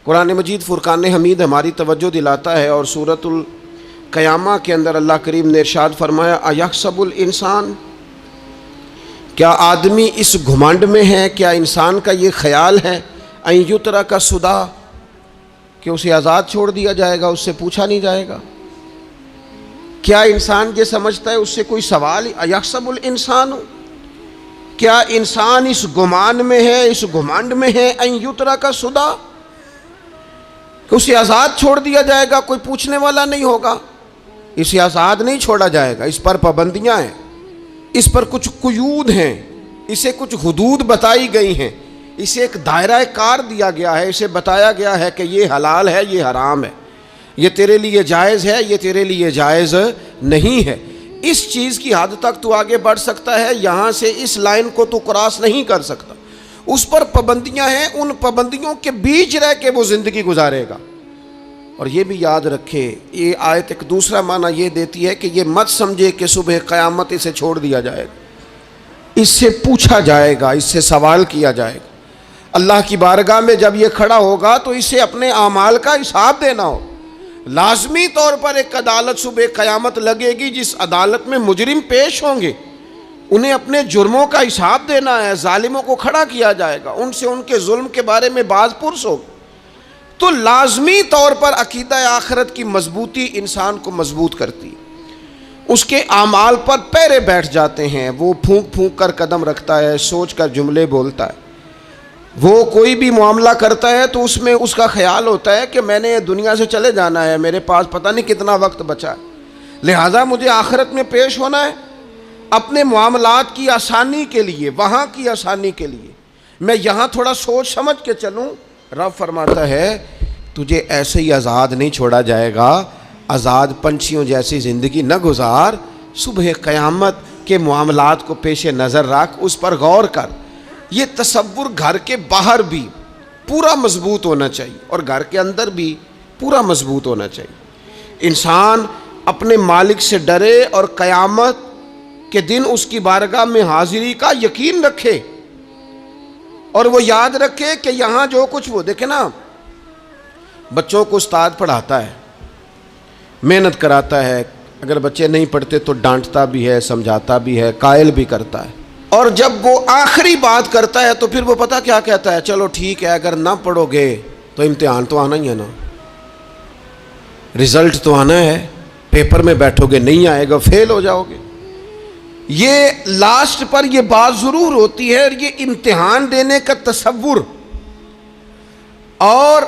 قرآن مجید فرقان حمید ہماری توجہ دلاتا ہے، اور سورۃ القیامہ کے اندر اللہ کریم نے ارشاد فرمایا ایحسب الانسان، کیا آدمی اس گھمنڈ میں ہے، کیا انسان کا یہ خیال ہے ان یترک سدی، کہ اسے آزاد چھوڑ دیا جائے گا، اس سے پوچھا نہیں جائے گا؟ کیا انسان یہ سمجھتا ہے اس سے کوئی سوال؟ ایحسب الانسان، کیا انسان اس گمان میں ہے، اس گھمنڈ میں ہے ان یترک سدی، کہ اسے آزاد چھوڑ دیا جائے گا، کوئی پوچھنے والا نہیں ہوگا؟ اسے آزاد نہیں چھوڑا جائے گا، اس پر پابندیاں ہیں، اس پر کچھ قیود ہیں، اسے کچھ حدود بتائی گئی ہیں، اسے ایک دائرہ کار دیا گیا ہے، اسے بتایا گیا ہے کہ یہ حلال ہے، یہ حرام ہے، یہ تیرے لیے جائز ہے، یہ تیرے لیے جائز نہیں ہے۔ اس چیز کی حد تک تو آگے بڑھ سکتا ہے، یہاں سے اس لائن کو تو کراس نہیں کر سکتا، اس پر پابندیاں ہیں، ان پابندیوں کے بیچ رہ کے وہ زندگی گزارے گا۔ اور یہ بھی یاد رکھے، یہ آیت ایک دوسرا معنی یہ دیتی ہے کہ یہ مت سمجھے کہ صبح قیامت اسے چھوڑ دیا جائے گا، اس سے پوچھا جائے گا، اس سے سوال کیا جائے گا۔ اللہ کی بارگاہ میں جب یہ کھڑا ہوگا تو اسے اپنے اعمال کا حساب دینا ہو۔ لازمی طور پر ایک عدالت صبح قیامت لگے گی، جس عدالت میں مجرم پیش ہوں گے، انہیں اپنے جرموں کا حساب دینا ہے، ظالموں کو کھڑا کیا جائے گا، ان سے ان کے ظلم کے بارے میں باز پرس ہوگی۔ تو لازمی طور پر عقیدہ آخرت کی مضبوطی انسان کو مضبوط کرتی ہے، اس کے اعمال پر پیرے بیٹھ جاتے ہیں، وہ پھونک پھونک کر قدم رکھتا ہے، سوچ کر جملے بولتا ہے، وہ کوئی بھی معاملہ کرتا ہے تو اس میں اس کا خیال ہوتا ہے کہ میں نے دنیا سے چلے جانا ہے، میرے پاس پتہ نہیں کتنا وقت بچا ہے، لہٰذا مجھے آخرت میں پیش ہونا ہے اپنے معاملات کی آسانی کے لیے، وہاں کی آسانی کے لیے میں یہاں تھوڑا سوچ سمجھ کے چلوں۔ رب فرماتا ہے تجھے ایسے ہی آزاد نہیں چھوڑا جائے گا، آزاد پنچھیوں جیسی زندگی نہ گزار، صبح قیامت کے معاملات کو پیش نظر رکھ، اس پر غور کر۔ یہ تصور گھر کے باہر بھی پورا مضبوط ہونا چاہیے اور گھر کے اندر بھی پورا مضبوط ہونا چاہیے۔ انسان اپنے مالک سے ڈرے اور قیامت کے دن اس کی بارگاہ میں حاضری کا یقین رکھے، اور وہ یاد رکھے کہ یہاں جو کچھ وہ دیکھے نا، بچوں کو استاد پڑھاتا ہے، محنت کراتا ہے، اگر بچے نہیں پڑھتے تو ڈانٹتا بھی ہے، سمجھاتا بھی ہے، قائل بھی کرتا ہے، اور جب وہ آخری بات کرتا ہے تو پھر وہ پتہ کیا کہتا ہے؟ چلو ٹھیک ہے، اگر نہ پڑھو گے تو امتحان تو آنا ہی ہے نا، رزلٹ تو آنا ہے، پیپر میں بیٹھو گے نہیں آئے گا، فیل ہو جاؤ گے۔ یہ لاسٹ پر یہ بات ضرور ہوتی ہے، اور یہ امتحان دینے کا تصور اور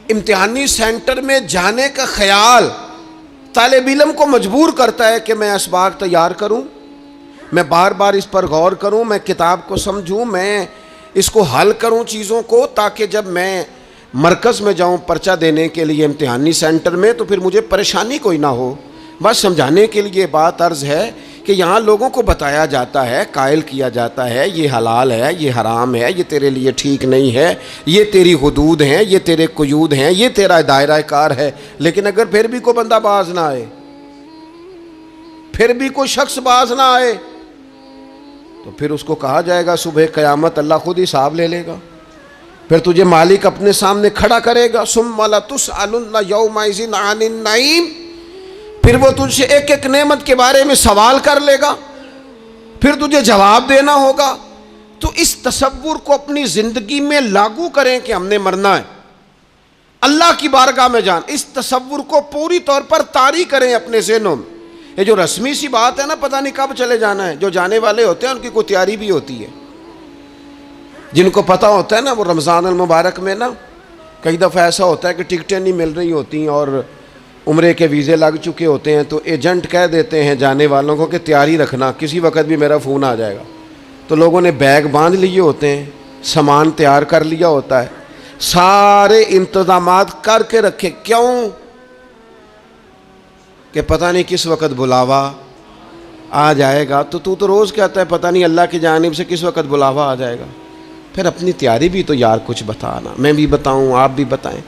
امتحانی سینٹر میں جانے کا خیال طالب علم کو مجبور کرتا ہے کہ میں اسباق تیار کروں، میں بار بار اس پر غور کروں، میں کتاب کو سمجھوں، میں اس کو حل کروں چیزوں کو، تاکہ جب میں مرکز میں جاؤں پرچہ دینے کے لیے امتحانی سینٹر میں تو پھر مجھے پریشانی کوئی نہ ہو۔ بس سمجھانے کے لیے بات عرض ہے کہ یہاں لوگوں کو بتایا جاتا ہے، قائل کیا جاتا ہے، یہ حلال ہے، یہ حرام ہے، یہ تیرے لیے ٹھیک نہیں ہے، یہ تیری حدود ہیں، یہ تیرے قیود ہیں، یہ تیرا دائرہ کار ہے۔ لیکن اگر پھر بھی کوئی بندہ باز نہ آئے، پھر بھی کوئی شخص باز نہ آئے، تو پھر اس کو کہا جائے گا صبح قیامت اللہ خود حساب لے لے گا، پھر تجھے مالک اپنے سامنے کھڑا کرے گا، ثم لتسألن یومئذ عن النعیم، پھر وہ تجھ سے ایک ایک نعمت کے بارے میں سوال کر لے گا، پھر تجھے جواب دینا ہوگا۔ تو اس تصور کو اپنی زندگی میں لاگو کریں کہ ہم نے مرنا ہے، اللہ کی بارگاہ میں جان، اس تصور کو پوری طور پر طاری کریں اپنے ذہنوں میں۔ یہ جو رسمی سی بات ہے نا، پتہ نہیں کب چلے جانا ہے، جو جانے والے ہوتے ہیں ان کی کوئی تیاری بھی ہوتی ہے، جن کو پتہ ہوتا ہے نا، وہ رمضان المبارک میں نا کئی دفعہ ایسا ہوتا ہے کہ ٹکٹیں نہیں مل رہی ہوتی اور عمرے کے ویزے لگ چکے ہوتے ہیں، تو ایجنٹ کہہ دیتے ہیں جانے والوں کو کہ تیاری رکھنا، کسی وقت بھی میرا فون آ جائے گا۔ تو لوگوں نے بیگ باندھ لیے ہوتے ہیں، سامان تیار کر لیا ہوتا ہے، سارے انتظامات کر کے رکھے، کیوں کہ پتہ نہیں کس وقت بلاوا آ جائے گا۔ تو روز کہتا ہے پتہ نہیں اللہ کی جانب سے کس وقت بلاوا آ جائے گا۔ پھر اپنی تیاری بھی تو یار کچھ بتانا، میں بھی بتاؤں، آپ بھی بتائیں،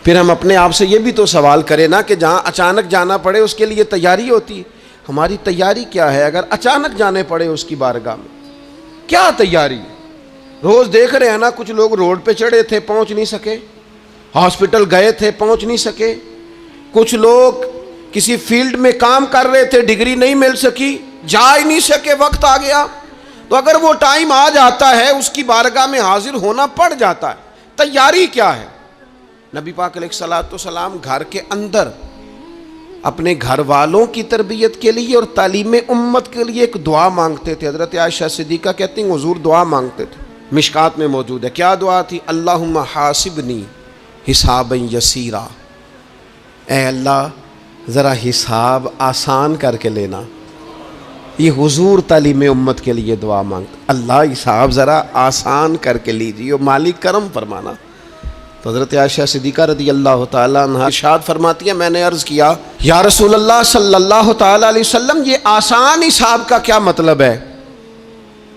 پھر ہم اپنے آپ سے یہ بھی تو سوال کریں نا کہ جہاں اچانک جانا پڑے اس کے لیے تیاری ہوتی ہے، ہماری تیاری کیا ہے؟ اگر اچانک جانے پڑے اس کی بارگاہ میں کیا تیاری؟ روز دیکھ رہے ہیں نا، کچھ لوگ روڈ پہ چڑھے تھے، پہنچ نہیں سکے، ہاسپٹل گئے تھے پہنچ نہیں سکے، کچھ لوگ کسی فیلڈ میں کام کر رہے تھے ڈگری نہیں مل سکی، جا ہی نہیں سکے، وقت آ گیا۔ تو اگر وہ ٹائم آ جاتا ہے اس کی بارگاہ میں حاضر ہونا پڑ جاتا ہے، تیاری کیا ہے؟ نبی پاک علیہ الصلوۃ والسلام گھر کے اندر اپنے گھر والوں کی تربیت کے لیے اور تعلیم امت کے لیے ایک دعا مانگتے تھے۔ حضرت عائشہ صدیقہ کہتی ہیں حضور دعا مانگتے تھے، مشکات میں موجود ہے۔ کیا دعا تھی؟ اللہم حاسبنی حسابا یسیرا، اے اللہ ذرا حساب آسان کر کے لینا۔ یہ حضور تعلیم امت کے لیے دعا مانگتے، اللہ حساب ذرا آسان کر کے لیجیے، مالک کرم فرمانا۔ تو حضرت عائشہ صدیقہ رضی اللہ تعالیٰ عنہ ارشاد فرماتی ہے میں نے عرض کیا یا رسول اللہ صلی اللہ تعالیٰ علیہ وسلم یہ آسان حساب کا کیا مطلب ہے؟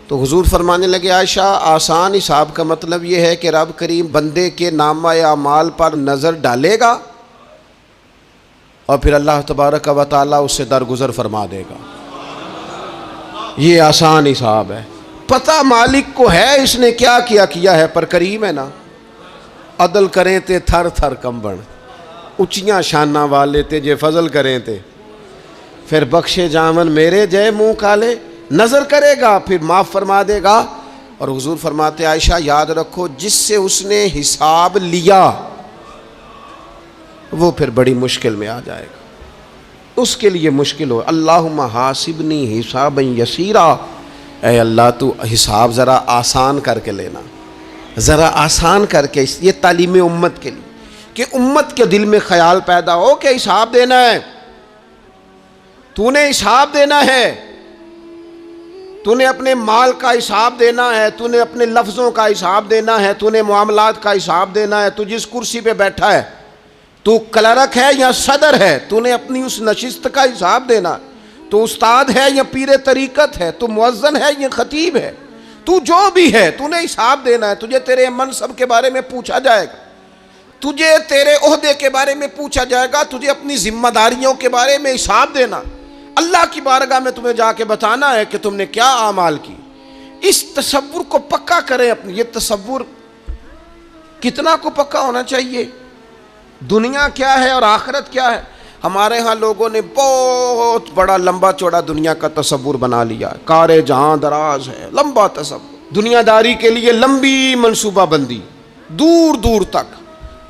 تو حضور فرمانے لگے عائشہ آسان حساب کا مطلب یہ ہے کہ رب کریم بندے کے نامہ اعمال پر نظر ڈالے گا اور پھر اللہ تبارک و تعالیٰ اس سے درگزر فرما دے گا۔ یہ آسان حساب ہے، پتہ مالک کو ہے اس نے کیا کیا ہے، پر کریم ہے نا۔ عدل کریں تے تھر تھر کمبن، اچیاں شاناں والے تے جے فضل کریں تے پھر بخشے جامن میرے جے منہ کالے، نظر کرے گا پھر معاف فرما دے گا۔ اور حضور فرماتے عائشہ یاد رکھو جس سے اس نے حساب لیا وہ پھر بڑی مشکل میں آ جائے گا، اس کے لیے مشکل ہو۔ اللہم حاسبنی حسابا یسیرا، اے اللہ تو حساب ذرا آسان کر کے لینا، ذرا آسان کر کے۔ یہ تعلیم امت کے لیے کہ امت کے دل میں خیال پیدا ہو کہ حساب دینا ہے، تو نے حساب دینا ہے، تو نے اپنے مال کا حساب دینا ہے، تو نے اپنے لفظوں کا حساب دینا ہے، تو نے معاملات کا حساب دینا ہے۔ تو جس کرسی پہ بیٹھا ہے، تو کلرک ہے یا صدر ہے، تو نے اپنی اس نشست کا حساب دینا۔ تو استاد ہے یا پیر طریقت ہے، تو مؤذن ہے یا خطیب ہے، تو جو بھی ہے تو نے حساب دینا ہے۔ تجھے تیرے منصب کے بارے میں پوچھا جائے گا، تجھے تیرے عہدے کے بارے میں پوچھا جائے گا، تجھے اپنی ذمہ داریوں کے بارے میں حساب دینا، اللہ کی بارگاہ میں تمہیں جا کے بتانا ہے کہ تم نے کیا اعمال کی۔ اس تصور کو پکا کریں اپنی۔ یہ تصور کتنا کو پکا ہونا چاہیے، دنیا کیا ہے اور آخرت کیا ہے۔ ہمارے ہاں لوگوں نے بہت بڑا لمبا چوڑا دنیا کا تصور بنا لیا، کار جہاں دراز ہے، لمبا تصور، دنیا داری کے لیے لمبی منصوبہ بندی، دور دور تک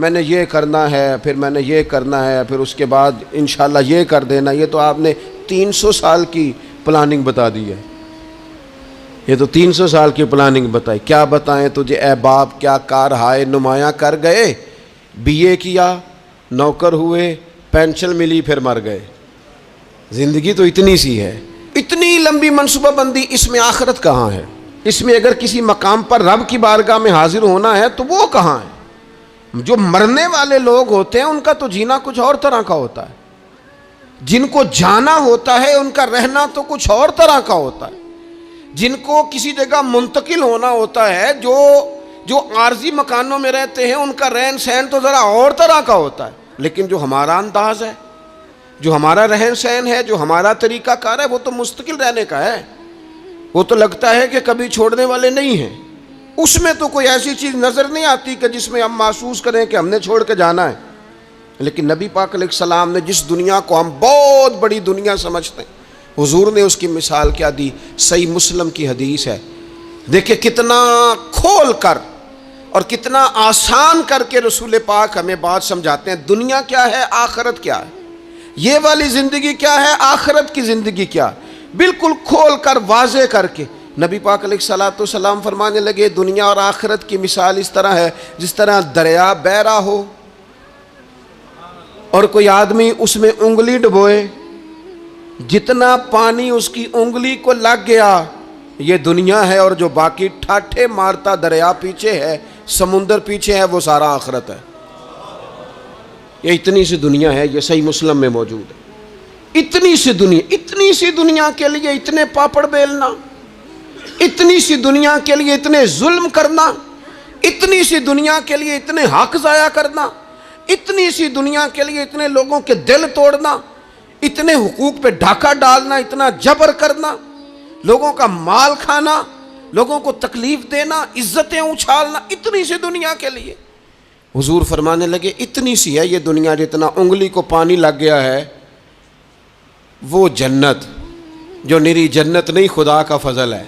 میں نے یہ کرنا ہے، پھر میں نے یہ کرنا ہے، پھر اس کے بعد انشاءاللہ یہ کر دینا۔ یہ تو آپ نے 300 سال کی پلاننگ بتا دی ہے، یہ تو 300 سال کی پلاننگ بتائی۔ کیا بتائیں تجھے اے باپ، کیا کار ہائے نمایاں کر گئے، بی اے کیا، نوکر ہوئے، پینشن ملی، پھر مر گئے۔ زندگی تو اتنی سی ہے، اتنی لمبی منصوبہ بندی، اس میں آخرت کہاں ہے؟ اس میں اگر کسی مقام پر رب کی بارگاہ میں حاضر ہونا ہے تو وہ کہاں ہے؟ جو مرنے والے لوگ ہوتے ہیں ان کا تو جینا کچھ اور طرح کا ہوتا ہے، جن کو جانا ہوتا ہے ان کا رہنا تو کچھ اور طرح کا ہوتا ہے، جن کو کسی جگہ منتقل ہونا ہوتا ہے، جو عارضی مکانوں میں رہتے ہیں ان کا رہن سہن تو ذرا اور طرح کا ہوتا ہے۔ لیکن جو ہمارا انداز ہے، جو ہمارا رہن سہن ہے، جو ہمارا طریقہ کار ہے، وہ تو مستقل رہنے کا ہے، وہ تو لگتا ہے کہ کبھی چھوڑنے والے نہیں ہیں۔ اس میں تو کوئی ایسی چیز نظر نہیں آتی کہ جس میں ہم محسوس کریں کہ ہم نے چھوڑ کے جانا ہے۔ لیکن نبی پاک علیہ السلام نے جس دنیا کو ہم بہت بڑی دنیا سمجھتے ہیں، حضور نے اس کی مثال کیا دی؟ صحیح مسلم کی حدیث ہے، دیکھیں کتنا کھول کر اور کتنا آسان کر کے رسول پاک ہمیں بات سمجھاتے ہیں۔ دنیا کیا ہے، آخرت کیا ہے، یہ والی زندگی کیا ہے، آخرت کی زندگی کیا، بالکل کھول کر واضح کر کے نبی پاک علیہ الصلوۃ والسلام فرمانے لگے دنیا اور آخرت کی مثال اس طرح ہے جس طرح دریا بہہ رہا ہو اور کوئی آدمی اس میں انگلی ڈبوئے، جتنا پانی اس کی انگلی کو لگ گیا یہ دنیا ہے، اور جو باقی ٹھاٹھے مارتا دریا پیچھے ہے، سمندر پیچھے ہے، وہ سارا آخرت ہے۔ یہ اتنی سی دنیا ہے، یہ صحیح مسلم میں موجود ہے۔ اتنی سی دنیا کے لیے اتنے پاپڑ بیلنا، اتنی سی دنیا کے لیے اتنے ظلم کرنا، اتنی سی دنیا کے لیے اتنے حق ضائع کرنا، اتنی سی دنیا کے لیے اتنے لوگوں کے دل توڑنا، اتنے حقوق پہ ڈھاکہ ڈالنا، اتنا جبر کرنا، لوگوں کا مال کھانا، لوگوں کو تکلیف دینا، عزتیں اچھالنا، اتنی سی دنیا کے لیے حضور فرمانے لگے اتنی سی ہے یہ دنیا، جتنا انگلی کو پانی لگ گیا ہے وہ جنت، جو نری جنت نہیں خدا کا فضل ہے،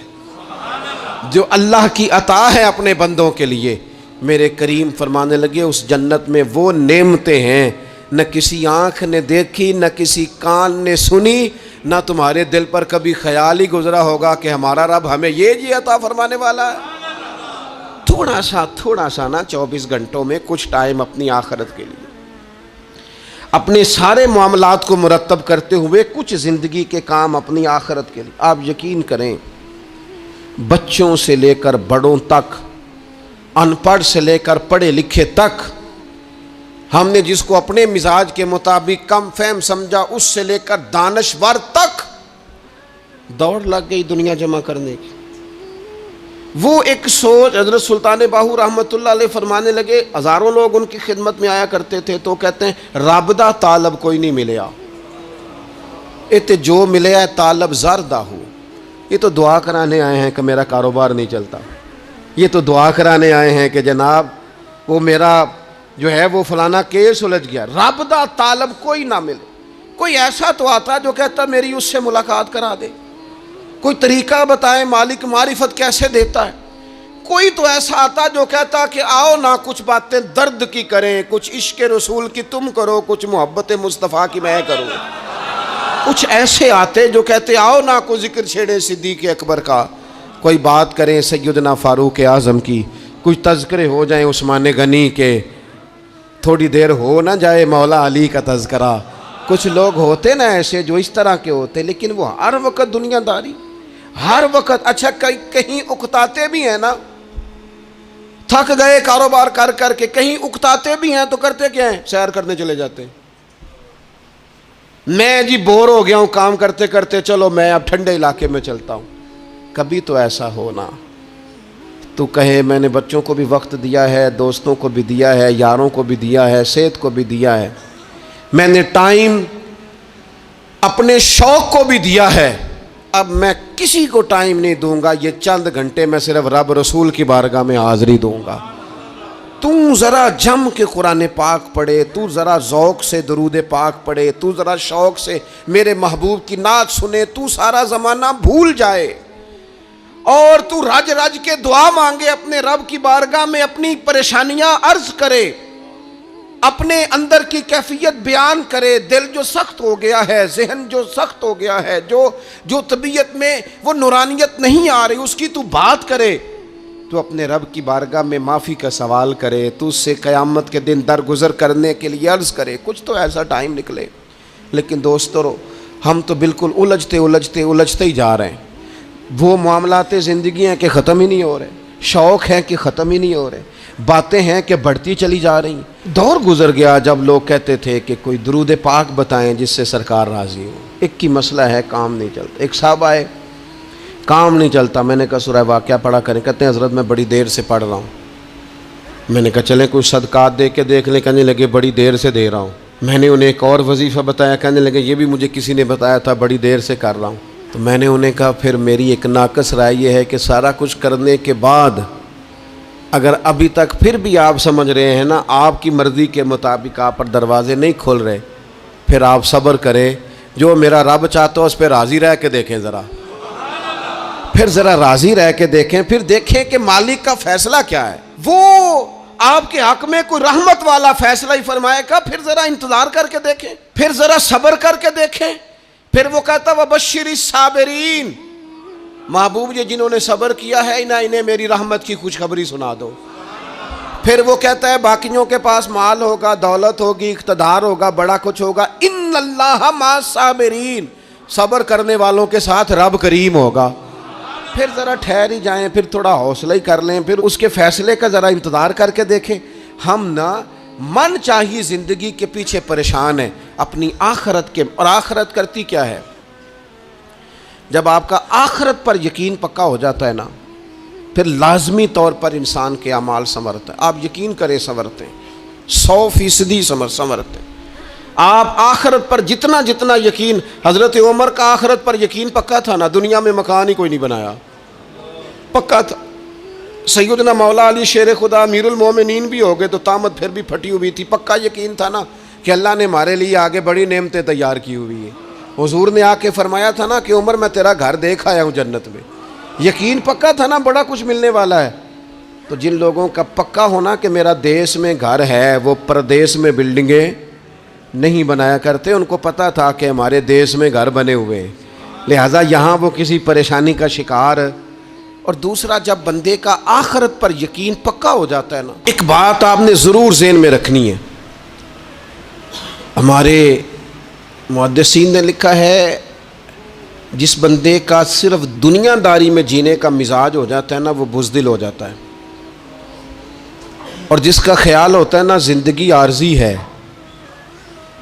جو اللہ کی عطا ہے اپنے بندوں کے لیے۔ میرے کریم فرمانے لگے اس جنت میں وہ نعمتیں ہیں نہ کسی آنکھ نے دیکھی، نہ کسی کان نے سنی، نہ تمہارے دل پر کبھی خیال ہی گزرا ہوگا کہ ہمارا رب ہمیں یہ جی عطا فرمانے والا ہے۔ تھوڑا سا نا 24 گھنٹوں میں کچھ ٹائم اپنی آخرت کے لیے، اپنے سارے معاملات کو مرتب کرتے ہوئے کچھ زندگی کے کام اپنی آخرت کے لیے۔ آپ یقین کریں بچوں سے لے کر بڑوں تک، ان پڑھ سے لے کر پڑھے لکھے تک، ہم نے جس کو اپنے مزاج کے مطابق کم فہم سمجھا اس سے لے کر دانشور تک دوڑ لگ گئی دنیا جمع کرنے کی۔ وہ ایک سوچ حضرت سلطان باہو رحمۃ اللہ علیہ فرمانے لگے، ہزاروں لوگ ان کی خدمت میں آیا کرتے تھے تو کہتے ہیں رابدہ طالب کوئی نہیں ملیا، ات جو ملے ہے طالب زردہ ہو۔ یہ تو دعا کرانے آئے ہیں کہ میرا کاروبار نہیں چلتا، یہ تو دعا کرانے آئے ہیں کہ جناب وہ میرا جو ہے وہ فلانا کیس سلجھ گیا۔ رابطہ طالب کوئی نہ ملے۔ کوئی ایسا تو آتا جو کہتا میری اس سے ملاقات کرا دے، کوئی طریقہ بتائیں مالک معرفت کیسے دیتا ہے۔ کوئی تو ایسا آتا جو کہتا کہ آؤ نہ کچھ باتیں درد کی کریں، کچھ عشق رسول کی تم کرو، کچھ محبت مصطفیٰ کی میں کروں۔ کچھ ایسے آتے جو کہتے آؤ نہ کوئی ذکر چھیڑے صدیق اکبر کا، کوئی بات کریں سیدنا فاروق اعظم کی، کچھ تذکرے ہو جائیں عثمان غنی کے، تھوڑی دیر ہو نہ جائے مولا علی کا تذکرہ۔ کچھ لوگ ہوتے نا ایسے جو اس طرح کے ہوتے، لیکن وہ ہر وقت دنیا داری، ہر وقت اچھا کہیں اکتاتے بھی ہیں نا، تھک گئے کاروبار کر کر کے، کہیں اکتاتے بھی ہیں تو کرتے کیا ہیں، سیر کرنے چلے جاتے ہیں۔ میں جی بور ہو گیا ہوں کام کرتے کرتے، چلو میں اب ٹھنڈے علاقے میں چلتا ہوں۔ کبھی تو ایسا ہونا تو کہے میں نے بچوں کو بھی وقت دیا ہے، دوستوں کو بھی دیا ہے، یاروں کو بھی دیا ہے، صحت کو بھی دیا ہے، میں نے ٹائم اپنے شوق کو بھی دیا ہے، اب میں کسی کو ٹائم نہیں دوں گا، یہ چند گھنٹے میں صرف رب رسول کی بارگاہ میں حاضری دوں گا۔ تو ذرا جم کے قرآن پاک پڑھے، تو ذرا ذوق سے درود پاک پڑھے، تو ذرا شوق سے میرے محبوب کی نعت سنے، تو سارا زمانہ بھول جائے اور تو رج رج کے دعا مانگے اپنے رب کی بارگاہ میں، اپنی پریشانیاں عرض کرے، اپنے اندر کی کیفیت بیان کرے۔ دل جو سخت ہو گیا ہے، ذہن جو سخت ہو گیا ہے، جو طبیعت میں وہ نورانیت نہیں آ رہی، اس کی تو بات کرے، تو اپنے رب کی بارگاہ میں معافی کا سوال کرے، تو اس سے قیامت کے دن درگزر کرنے کے لیے عرض کرے، کچھ تو ایسا ٹائم نکلے۔ لیکن دوستو ہم تو بالکل الجھتے ہی جا رہے ہیں۔ وہ معاملات زندگی ہیں کہ ختم ہی نہیں ہو رہے، شوق ہیں کہ ختم ہی نہیں ہو رہے، باتیں ہیں کہ بڑھتی چلی جا رہی ہیں۔ دور گزر گیا جب لوگ کہتے تھے کہ کوئی درود پاک بتائیں جس سے سرکار راضی ہو۔ ایک کی مسئلہ ہے کام نہیں چلتا، ایک صاحب آئے کام نہیں چلتا، میں نے کہا سورہ واقعہ پڑھا کریں، کہتے ہیں حضرت میں بڑی دیر سے پڑھ رہا ہوں۔ میں نے کہا چلیں کوئی صدقات دے کے دیکھ لیں، کہنے لگے بڑی دیر سے دے رہا ہوں۔ میں نے انہیں ایک اور وظیفہ بتایا، کہنے لگے یہ بھی مجھے کسی نے بتایا تھا، بڑی دیر سے کر رہا ہوں۔ تو میں نے انہیں کہا پھر میری ایک ناقص رائے یہ ہے کہ سارا کچھ کرنے کے بعد اگر ابھی تک پھر بھی آپ سمجھ رہے ہیں نا آپ کی مرضی کے مطابق آپ پر دروازے نہیں کھول رہے، پھر آپ صبر کریں، جو میرا رب چاہتا ہے اس پہ راضی رہ کے دیکھیں، پھر ذرا راضی رہ کے دیکھیں، پھر دیکھیں کہ مالک کا فیصلہ کیا ہے۔ وہ آپ کے حق میں کوئی رحمت والا فیصلہ ہی فرمائے گا، پھر ذرا انتظار کر کے دیکھیں، پھر ذرا صبر کر کے دیکھیں۔ پھر وہ کہتا وَبَشِّرِ الصَّابِرِينَ، محبوب یہ جنہوں نے صبر کیا ہے انہیں میری رحمت کی خوشخبری سنا دو۔ پھر وہ کہتا ہے باقیوں کے پاس مال ہوگا، دولت ہوگی، اقتدار ہوگا، بڑا کچھ ہوگا، اِنَّ اللَّهَ مَعَ الصَّابِرِينَ، صبر کرنے والوں کے ساتھ رب کریم ہوگا۔ پھر ذرا ٹھہر ہی جائیں، پھر تھوڑا حوصلہ ہی کر لیں، پھر اس کے فیصلے کا ذرا انتظار کر کے دیکھیں۔ ہم نہ من چاہی زندگی کے پیچھے پریشان ہیں اپنی آخرت کے، اور آخرت کرتی کیا ہے؟ جب آپ کا آخرت پر یقین پکا ہو جاتا ہے نا، پھر لازمی طور پر انسان کے اعمال سنورتے ہیں۔ آپ یقین کریں سنورتے ہیں، 100% سنورتے ہیں۔ آپ آخرت پر جتنا یقین، حضرت عمر کا آخرت پر یقین پکا تھا نا، دنیا میں مکان ہی کوئی نہیں بنایا، پکا تھا۔ سیدنا مولا علی شیر خدا امیر المومنین بھی ہو گئے تو طامت پھر بھی پھٹی ہوئی تھی، پکا یقین تھا نا کہ اللہ نے ہمارے لیے آگے بڑی نعمتیں تیار کی ہوئی ہیں۔ حضور نے آ کے فرمایا تھا نا کہ عمر میں تیرا گھر دیکھ آیا ہوں جنت میں، یقین پکا تھا نا بڑا کچھ ملنے والا ہے۔ تو جن لوگوں کا پکا ہونا کہ میرا دیس میں گھر ہے، وہ پردیس میں بلڈنگیں نہیں بنایا کرتے، ان کو پتہ تھا کہ ہمارے دیس میں گھر بنے ہوئے ہیں، لہٰذا یہاں وہ کسی پریشانی کا شکار۔ اور دوسرا، جب بندے کا آخرت پر یقین پکا ہو جاتا ہے نا، ایک بات آپ نے ضرور ذہن میں رکھنی ہے، ہمارے محدثین نے لکھا ہے جس بندے کا صرف دنیا داری میں جینے کا مزاج ہو جاتا ہے نا، وہ بزدل ہو جاتا ہے، اور جس کا خیال ہوتا ہے نا زندگی عارضی ہے،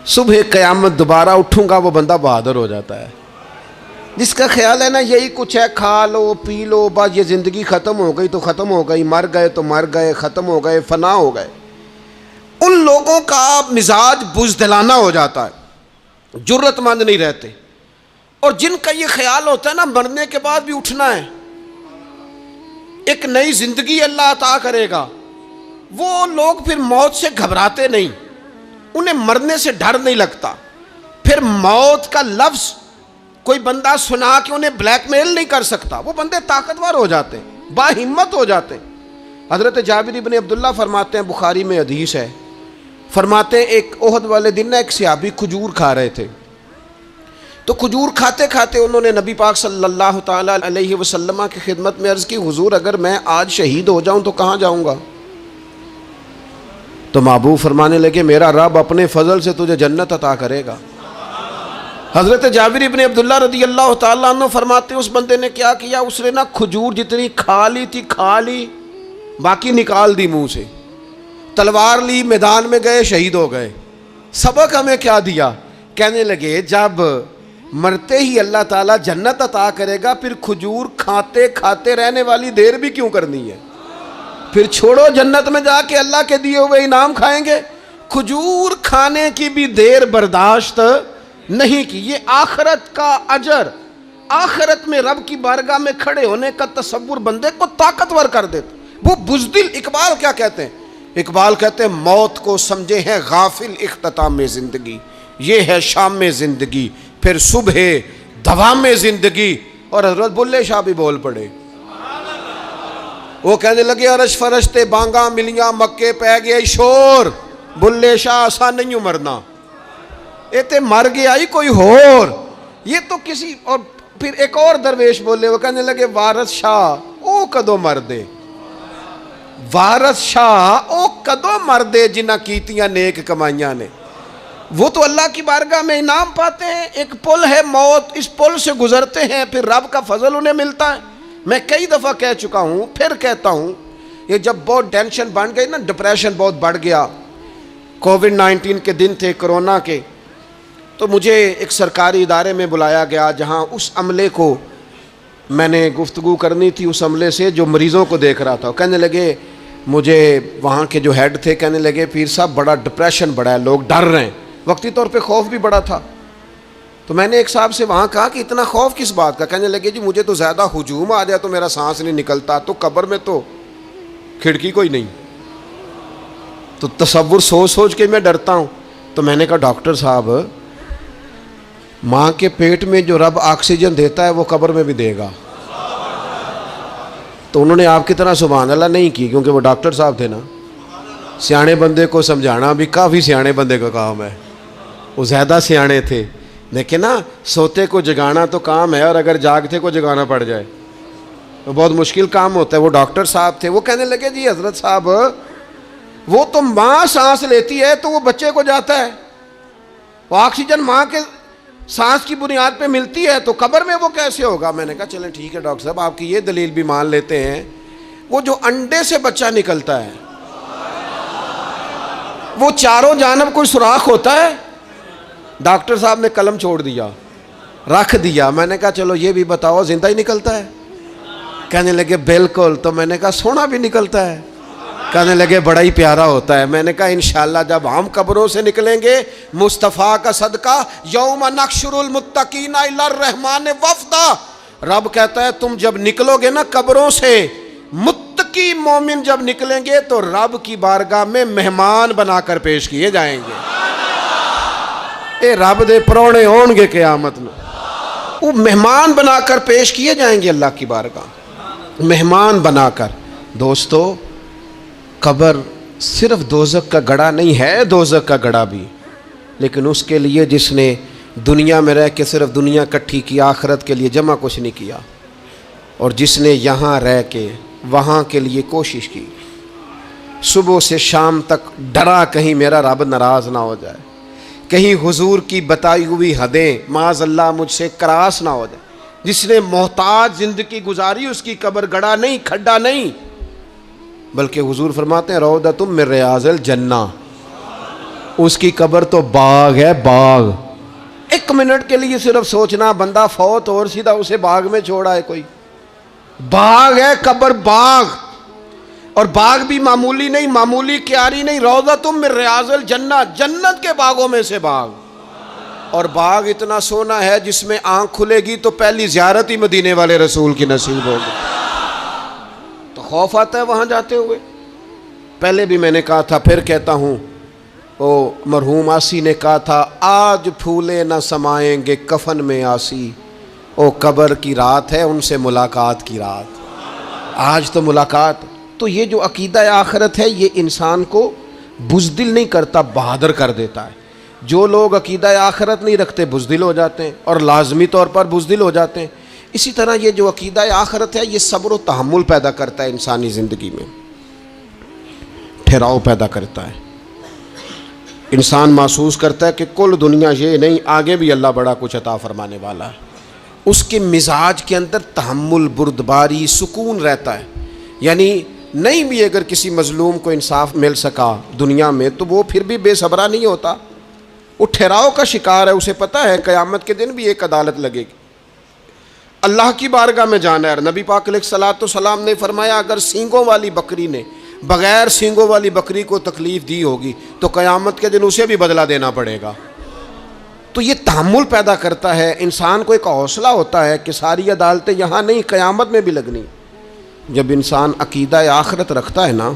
صبح قیامت دوبارہ اٹھوں گا، وہ بندہ بہادر ہو جاتا ہے۔ جس کا خیال ہے نا یہی کچھ ہے، کھا لو پی لو بس، یہ زندگی ختم ہو گئی تو ختم ہو گئی، مر گئے تو مر گئے، ختم ہو گئے، فنا ہو گئے، ان لوگوں کا مزاج بزدلانہ ہو جاتا ہے، جرت مند نہیں رہتے۔ اور جن کا یہ خیال ہوتا ہے نا مرنے کے بعد بھی اٹھنا ہے، ایک نئی زندگی اللہ عطا کرے گا، وہ لوگ پھر موت سے گھبراتے نہیں، انہیں مرنے سے ڈر نہیں لگتا۔ پھر موت کا لفظ کوئی بندہ سنا کہ انہیں بلیک میل نہیں کر سکتا، وہ بندے طاقتور ہو جاتے ہیں، باہمت ہو جاتے ہیں۔ حضرت جابر بن عبداللہ فرماتے ہیں، بخاری میں حدیث ہے، فرماتے ہیں ایک احد والے دن ایک صحابی کھجور کھا رہے تھے، تو کھجور کھاتے کھاتے انہوں نے نبی پاک صلی اللہ تعالیٰ علیہ وسلم کی خدمت میں عرض کی، حضور اگر میں آج شہید ہو جاؤں تو کہاں جاؤں گا؟ تو محبوب فرمانے لگے، میرا رب اپنے فضل سے تجھے جنت عطا کرے گا۔ حضرت جابر بن عبداللہ رضی اللہ تعالیٰ عنہ فرماتے ہیں اس بندے نے کیا کیا، اس نے نا کھجور جتنی کھا لی تھی کھا لی، باقی نکال دی منہ سے، تلوار لی، میدان میں گئے، شہید ہو گئے۔ سبق ہمیں کیا دیا؟ کہنے لگے جب مرتے ہی اللہ تعالیٰ جنت عطا کرے گا، پھر کھجور کھاتے کھاتے رہنے والی دیر بھی کیوں کرنی ہے؟ پھر چھوڑو، جنت میں جا کے اللہ کے دیے ہوئے انعام کھائیں گے۔ کھجور کھانے کی بھی دیر برداشت نہیں کی۔ یہ آخرت کا اجر، آخرت میں رب کی بارگاہ میں کھڑے ہونے کا تصور بندے کو طاقتور کر دیتا۔ وہ بزدل، اقبال کیا کہتے ہیں؟ اقبال کہتے ہیں موت کو سمجھے ہیں غافل اختتام زندگی، یہ ہے شام زندگی، پھر صبح دوام زندگی۔ اور حضرت بلے شاہ بھی بول پڑے، وہ کہنے لگے عرش فرشتے بانگاں ملیاں مکے پہ گئے شور، بلے شاہ آسان نہیں مرنا، یہ تے مر گیا ہی کوئی ہور، یہ تو کسی اور۔ پھر ایک اور درویش بولے، وہ کہنے لگے وارث شاہ او کدو مر دے، وارث شاہ او کدو مر دے جنہ کیتیاں نیک کمائیاں نے، وہ تو اللہ کی بارگاہ میں انعام پاتے ہیں۔ ایک پل ہے موت، اس پل سے گزرتے ہیں، پھر رب کا فضل انہیں ملتا ہے۔ میں کئی دفعہ کہہ چکا ہوں، پھر کہتا ہوں، یہ جب بہت ٹینشن بن گئی نا، ڈپریشن بہت بڑھ گیا، کووڈ-19 کے دن تھے، کرونا کے، تو مجھے ایک سرکاری ادارے میں بلایا گیا جہاں اس عملے کو میں نے گفتگو کرنی تھی، اس عملے سے جو مریضوں کو دیکھ رہا تھا۔ کہنے لگے، مجھے وہاں کے جو ہیڈ تھے کہنے لگے پیر صاحب بڑا ڈپریشن بڑا ہے، لوگ ڈر رہے ہیں، وقتی طور پہ خوف بھی بڑا تھا۔ تو میں نے ایک صاحب سے وہاں کہا کہ اتنا خوف کس بات کا؟ کہنے لگے جی مجھے تو زیادہ ہجوم آ جائے تو میرا سانس نہیں نکلتا، تو قبر میں تو کھڑکی کوئی نہیں، تو تصور سوچ سوچ کے میں ڈرتا ہوں۔ تو میں نے کہا ڈاکٹر صاحب، ماں کے پیٹ میں جو رب آکسیجن دیتا ہے وہ قبر میں بھی دے گا۔ تو انہوں نے آپ کی طرح سبحان اللہ نہیں کی، کیونکہ وہ ڈاکٹر صاحب تھے نا، سیانے بندے کو سمجھانا بھی کافی سیانے بندے کا کام ہے، وہ زیادہ سیانے تھے۔ لیکن نا سوتے کو جگانا تو کام ہے، اور اگر جاگتے کو جگانا پڑ جائے تو بہت مشکل کام ہوتا ہے۔ وہ ڈاکٹر صاحب تھے، وہ کہنے لگے جی حضرت صاحب، وہ تو ماں سانس لیتی ہے تو وہ بچے کو جاتا ہے، وہ آکسیجن ماں کے سانس کی بنیاد پہ ملتی ہے، تو قبر میں وہ کیسے ہوگا؟ میں نے کہا چلیں ٹھیک ہے ڈاکٹر صاحب، آپ کی یہ دلیل بھی مان لیتے ہیں۔ وہ جو انڈے سے بچہ نکلتا ہے، وہ چاروں جانب کوئی سوراخ ہوتا ہے؟ ڈاکٹر صاحب نے قلم چھوڑ دیا، رکھ دیا۔ میں نے کہا چلو یہ بھی بتاؤ زندہ ہی نکلتا ہے؟ کہنے لگے بالکل۔ تو میں نے کہا سونا بھی نکلتا ہے؟ کہنے لگے بڑا ہی پیارا ہوتا ہے۔ میں نے کہا انشاءاللہ جب ہم قبروں سے نکلیں گے مصطفیٰ کا صدقہ، یوم نحشر المتقین الی الرحمن وفدا، رب کہتا ہے تم جب نکلو گے نا قبروں سے متقی مومن جب نکلیں گے تو رب کی بارگاہ میں مہمان بنا کر پیش کیے جائیں گے. اے رب دے پرونے ہون گے قیامت میں, وہ مہمان بنا کر پیش کیے جائیں گے اللہ کی بارگاہ, مہمان بنا کر. دوستو قبر صرف دوزخ کا گڑھا نہیں ہے, دوزخ کا گڑھا بھی, لیکن اس کے لیے جس نے دنیا میں رہ کے صرف دنیا کٹھی کی, آخرت کے لیے جمع کچھ نہیں کیا, اور جس نے یہاں رہ کے وہاں کے لیے کوشش کی, صبح سے شام تک ڈرا کہیں میرا رب ناراض نہ ہو جائے, کہیں حضور کی بتائی ہوئی حدیں معاذ اللہ مجھ سے کراس نہ ہو جائے. جس نے محتاج زندگی گزاری اس کی قبر گڑھا نہیں, کھڈا نہیں, بلکہ حضور فرماتے ہیں روضۃ من ریاض الجنہ, اس کی قبر تو باغ ہے, باغ. ایک منٹ کے لیے صرف سوچنا, بندہ فوت اور سیدھا اسے باغ میں چھوڑا ہے کوئی, باغ ہے قبر, باغ. اور باغ بھی معمولی نہیں, معمولی کیاری نہیں, روضۃ من ریاض الجنہ, جنت کے باغوں میں سے باغ. اور باغ اتنا سونا ہے جس میں آنکھ کھلے گی تو پہلی زیارت ہی مدینے والے رسول کی نصیب ہوگی. تو خوف آتا ہے وہاں جاتے ہوئے. پہلے بھی میں نے کہا تھا, پھر کہتا ہوں, وہ مرحوم آسی نے کہا تھا, آج پھولے نہ سمائیں گے کفن میں آسی, او قبر کی رات ہے ان سے ملاقات کی رات. آج تو ملاقات. تو یہ جو عقیدہ آخرت ہے یہ انسان کو بزدل نہیں کرتا, بہادر کر دیتا ہے. جو لوگ عقیدہ آخرت نہیں رکھتے بزدل ہو جاتے ہیں, اور لازمی طور پر بزدل ہو جاتے ہیں. اسی طرح یہ جو عقیدہ آخرت ہے یہ صبر و تحمل پیدا کرتا ہے انسانی زندگی میں, ٹھہراؤ پیدا کرتا ہے. انسان محسوس کرتا ہے کہ کل دنیا یہ نہیں, آگے بھی اللہ بڑا کچھ عطا فرمانے والا ہے. اس کے مزاج کے اندر تحمل, بردباری, سکون رہتا ہے. یعنی نہیں بھی اگر کسی مظلوم کو انصاف مل سکا دنیا میں تو وہ پھر بھی بے صبرا نہیں ہوتا, وہ ٹھہراؤ کا شکار ہے. اسے پتہ ہے قیامت کے دن بھی ایک عدالت لگے گی, اللہ کی بارگاہ میں جانا ہے. نبی پاک علیہ الصلوۃ والسلام نے فرمایا اگر سینگوں والی بکری نے بغیر سینگوں والی بکری کو تکلیف دی ہوگی تو قیامت کے دن اسے بھی بدلہ دینا پڑے گا. تو یہ تحمل پیدا کرتا ہے, انسان کو ایک حوصلہ ہوتا ہے کہ ساری عدالتیں یہاں نہیں, قیامت میں بھی لگنی. جب انسان عقیدہ آخرت رکھتا ہے نا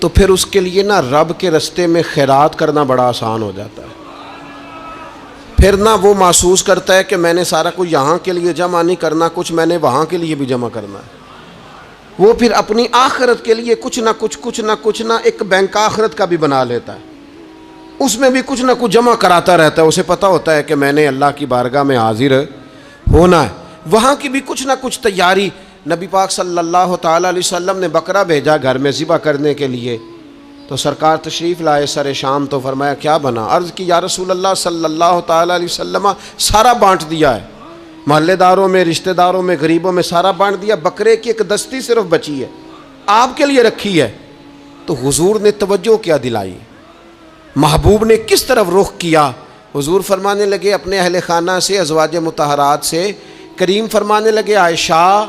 تو پھر اس کے لیے نا رب کے رستے میں خیرات کرنا بڑا آسان ہو جاتا ہے. پھر نہ وہ محسوس کرتا ہے کہ میں نے سارا کچھ یہاں کے لیے جمع نہیں کرنا, کچھ میں نے وہاں کے لیے بھی جمع کرنا ہے. وہ پھر اپنی آخرت کے لیے کچھ نہ ایک بینک آخرت کا بھی بنا لیتا ہے, اس میں بھی کچھ نہ کچھ جمع کراتا رہتا ہے. اسے پتہ ہوتا ہے کہ میں نے اللہ کی بارگاہ میں حاضر ہونا ہے, وہاں کی بھی کچھ نہ کچھ تیاری. نبی پاک صلی اللہ تعالیٰ علیہ وسلم نے بکرا بھیجا گھر میں ذبح کرنے کے لیے, تو سرکار تشریف لائے سر شام, تو فرمایا کیا بنا؟ عرض کی یا رسول اللہ صلی اللہ تعالیٰ علیہ وسلم سارا بانٹ دیا ہے, محلے داروں میں, رشتہ داروں میں, غریبوں میں سارا بانٹ دیا, بکرے کی ایک دستی صرف بچی ہے, آپ کے لیے رکھی ہے. تو حضور نے توجہ کیا دلائی, محبوب نے کس طرف رخ کیا. حضور فرمانے لگے اپنے اہل خانہ سے, ازواج مطہرات سے, کریم فرمانے لگے عائشہ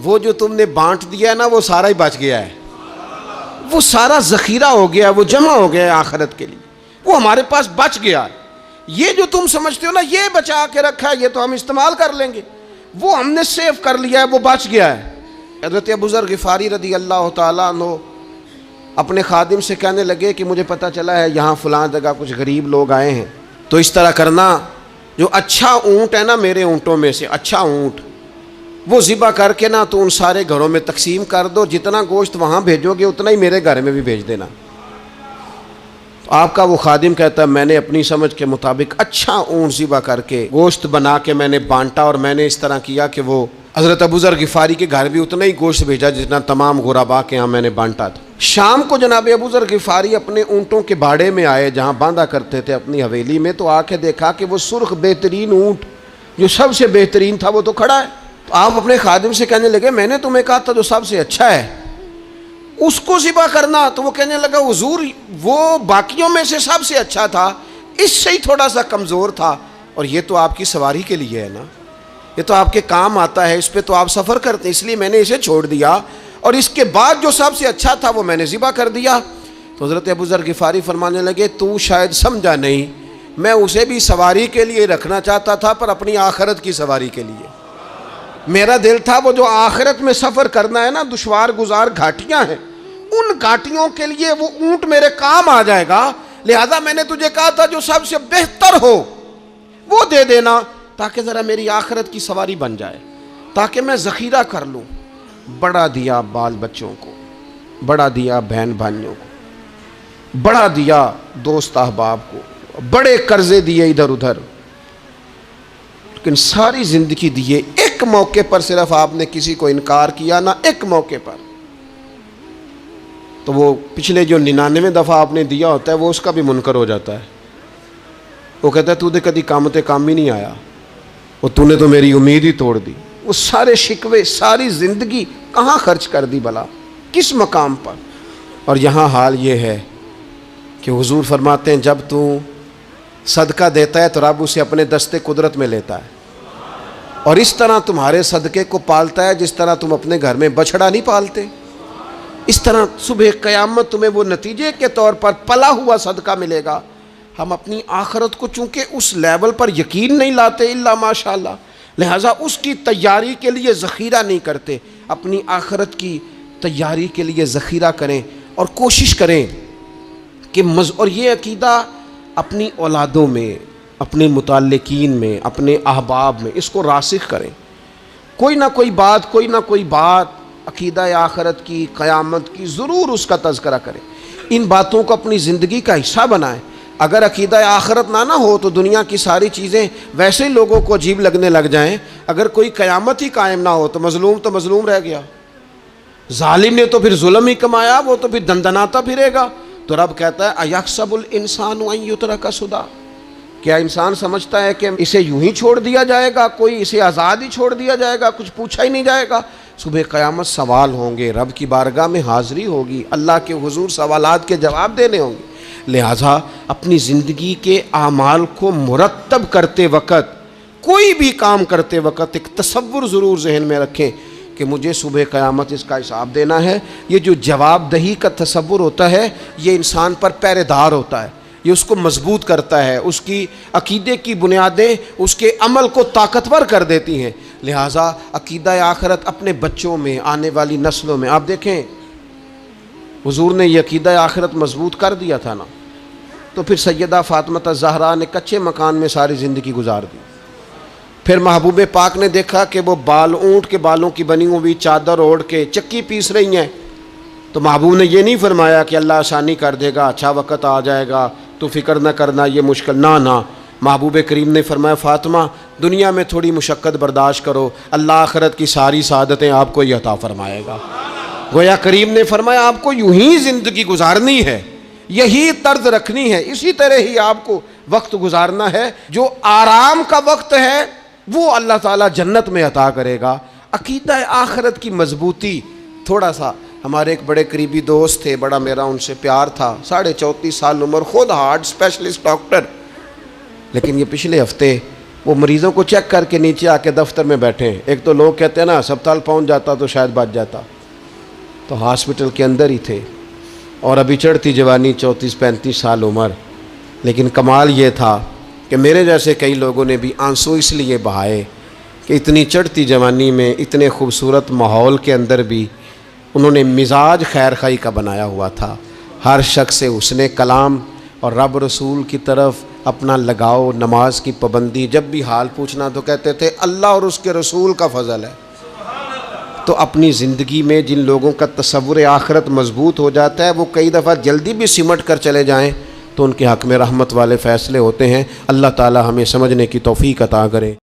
وہ جو تم نے بانٹ دیا ہے نا وہ سارا ہی بچ گیا ہے, وہ سارا ذخیرہ ہو گیا, وہ جمع ہو گیا ہے آخرت کے لیے, وہ ہمارے پاس بچ گیا ہے. یہ جو تم سمجھتے ہو نا یہ بچا کے رکھا ہے, یہ تو ہم استعمال کر لیں گے, وہ ہم نے سیو کر لیا ہے, وہ بچ گیا ہے. حضرت ابو ذر غفاری رضی اللہ تعالیٰ عنہ اپنے خادم سے کہنے لگے کہ مجھے پتہ چلا ہے یہاں فلاں جگہ کچھ غریب لوگ آئے ہیں, تو اس طرح کرنا, جو اچھا اونٹ ہے نا میرے اونٹوں میں سے, اچھا اونٹ وہ ذبح کر کے نا تو ان سارے گھروں میں تقسیم کر دو, جتنا گوشت وہاں بھیجو گے اتنا ہی میرے گھر میں بھی بھیج دینا. آپ کا وہ خادم کہتا ہے میں نے اپنی سمجھ کے مطابق اچھا اونٹ ذبح کر کے گوشت بنا کے میں نے بانٹا, اور میں نے اس طرح کیا کہ وہ حضرت ابو ذر غفاری کے گھر بھی اتنا ہی گوشت بھیجا جتنا تمام غربا کے ہاں میں نے بانٹا تھا. شام کو جناب ابو ذر غفاری اپنے اونٹوں کے باڑے میں آئے جہاں باندھا کرتے تھے اپنی حویلی میں, تو آ کے دیکھا کہ وہ سرخ بہترین اونٹ جو سب سے بہترین تھا وہ تو کھڑا ہے. تو آپ اپنے خادم سے کہنے لگے میں نے تمہیں کہا تھا جو سب سے اچھا ہے اس کو ذبح کرنا, تو وہ کہنے لگا حضور وہ باقیوں میں سے سب سے اچھا تھا, اس سے ہی تھوڑا سا کمزور تھا, اور یہ تو آپ کی سواری کے لیے ہے نا, یہ تو آپ کے کام آتا ہے, اس پہ تو آپ سفر کرتے, اس لیے میں نے اسے چھوڑ دیا, اور اس کے بعد جو سب سے اچھا تھا وہ میں نے ذبح کر دیا. تو حضرت ابو ذر غفاری فرمانے لگے تو شاید سمجھا نہیں, میں اسے بھی سواری کے لیے رکھنا چاہتا تھا پر اپنی آخرت کی سواری کے لیے. میرا دل تھا وہ جو آخرت میں سفر کرنا ہے نا، دشوار گزار گھاٹیاں ہیں، ان گھاٹیوں کے لیے وہ اونٹ میرے کام آ جائے گا، لہذا میں نے تجھے کہا تھا جو سب سے بہتر ہو وہ دے دینا، تاکہ ذرا میری آخرت کی سواری بن جائے، تاکہ میں ذخیرہ کر لوں۔ بڑا دیا بال بچوں کو، بڑا دیا بہن بھائیوں کو، بڑا دیا دوست احباب کو، بڑے قرضے دیے ادھر ادھر، لیکن ساری زندگی دیے، ایک موقع پر صرف آپ نے کسی کو انکار کیا نہ، ایک موقع پر، تو وہ پچھلے جو 99 دفعہ آپ نے دیا ہوتا ہے وہ اس کا بھی منکر ہو جاتا ہے۔ وہ کہتا ہے تو نے کدی کام ہی نہیں آیا، وہ تو نے تو میری امید ہی توڑ دی۔ وہ سارے شکوے، ساری زندگی کہاں خرچ کر دی بلا، کس مقام پر؟ اور یہاں حال یہ ہے کہ حضور فرماتے ہیں جب تو صدقہ دیتا ہے تو رب اسے اپنے دستے قدرت میں لیتا ہے، اور اس طرح تمہارے صدقے کو پالتا ہے جس طرح تم اپنے گھر میں بچڑا نہیں پالتے، اس طرح صبح قیامت تمہیں وہ نتیجے کے طور پر پلا ہوا صدقہ ملے گا۔ ہم اپنی آخرت کو چونکہ اس لیول پر یقین نہیں لاتے الا ماشاءاللہ، لہٰذا اس کی تیاری کے لیے ذخیرہ نہیں کرتے۔ اپنی آخرت کی تیاری کے لیے ذخیرہ کریں اور کوشش کریں کہ اور یہ عقیدہ اپنی اولادوں میں، اپنے متعلقین میں، اپنے احباب میں اس کو راسخ کریں۔ کوئی نہ کوئی بات عقیدہ آخرت کی، قیامت کی ضرور اس کا تذکرہ کریں، ان باتوں کو اپنی زندگی کا حصہ بنائیں۔ اگر عقیدہ آخرت نہ ہو تو دنیا کی ساری چیزیں ویسے ہی لوگوں کو عجیب لگنے لگ جائیں۔ اگر کوئی قیامت ہی قائم نہ ہو تو مظلوم رہ گیا، ظالم نے تو پھر ظلم ہی کمایا، وہ تو پھر دندناتا پھرے گا۔ تو رب کہتا ہے ایحسب الانسان ان یترک سدی، کیا انسان سمجھتا ہے کہ اسے یوں ہی چھوڑ دیا جائے گا، کوئی اسے آزاد ہی چھوڑ دیا جائے گا، کچھ پوچھا ہی نہیں جائے گا؟ صبح قیامت سوال ہوں گے، رب کی بارگاہ میں حاضری ہوگی، اللہ کے حضور سوالات کے جواب دینے ہوں گے۔ لہٰذا اپنی زندگی کے اعمال کو مرتب کرتے وقت، کوئی بھی کام کرتے وقت ایک تصور ضرور ذہن میں رکھیں کہ مجھے صبح قیامت اس کا حساب دینا ہے۔ یہ جو جواب دہی کا تصور ہوتا ہے یہ انسان پر پہرے دار ہوتا ہے، یہ اس کو مضبوط کرتا ہے، اس کی عقیدے کی بنیادیں اس کے عمل کو طاقتور کر دیتی ہیں۔ لہٰذا عقیدہ آخرت اپنے بچوں میں، آنے والی نسلوں میں، آپ دیکھیں حضور نے یہ عقیدہ آخرت مضبوط کر دیا تھا نا، تو پھر سیدہ فاطمہ الزہرا نے کچے مکان میں ساری زندگی گزار دی۔ پھر محبوب پاک نے دیکھا کہ وہ اونٹ کے بالوں کی بنی ہوئی چادر اوڑھ کے چکی پیس رہی ہیں، تو محبوب نے یہ نہیں فرمایا کہ اللہ آسانی کر دے گا، اچھا وقت آ جائے گا، تو فکر نہ کرنا، یہ مشکل نہ۔ محبوب کریم نے فرمایا فاطمہ دنیا میں تھوڑی مشقت برداشت کرو، اللہ آخرت کی ساری سعادتیں آپ کو ہی عطا فرمائے گا۔ گویا کریم نے فرمایا آپ کو یوں ہی زندگی گزارنی ہے، یہی طرز رکھنی ہے، اسی طرح ہی آپ کو وقت گزارنا ہے۔ جو آرام کا وقت ہے وہ اللہ تعالیٰ جنت میں عطا کرے گا۔ عقیدہ آخرت کی مضبوطی، تھوڑا سا ہمارے ایک بڑے قریبی دوست تھے، بڑا میرا ان سے پیار تھا، 34.5 سال عمر، خود ہارٹ اسپیشلسٹ ڈاکٹر، لیکن یہ پچھلے ہفتے وہ مریضوں کو چیک کر کے نیچے آ کے دفتر میں بیٹھے ہیں۔ ایک تو لوگ کہتے ہیں نا ہسپتال پہنچ جاتا تو شاید بچ جاتا، تو ہاسپٹل کے اندر ہی تھے، اور ابھی چڑھتی جوانی، 34-35 سال عمر، لیکن کمال یہ تھا کہ میرے جیسے کئی لوگوں نے بھی آنسو اس لیے بہائے کہ اتنی چڑھتی جوانی میں، اتنے خوبصورت ماحول کے اندر بھی انہوں نے مزاج خیر خواہی کا بنایا ہوا تھا، ہر شخص سے حسن کلام اور رب رسول کی طرف اپنا لگاؤ، نماز کی پابندی، جب بھی حال پوچھنا تو کہتے تھے اللہ اور اس کے رسول کا فضل ہے۔ تو اپنی زندگی میں جن لوگوں کا تصور آخرت مضبوط ہو جاتا ہے وہ کئی دفعہ جلدی بھی سمٹ کر چلے جائیں تو ان کے حق میں رحمت والے فیصلے ہوتے ہیں۔ اللہ تعالی ہمیں سمجھنے کی توفیق عطا کرے۔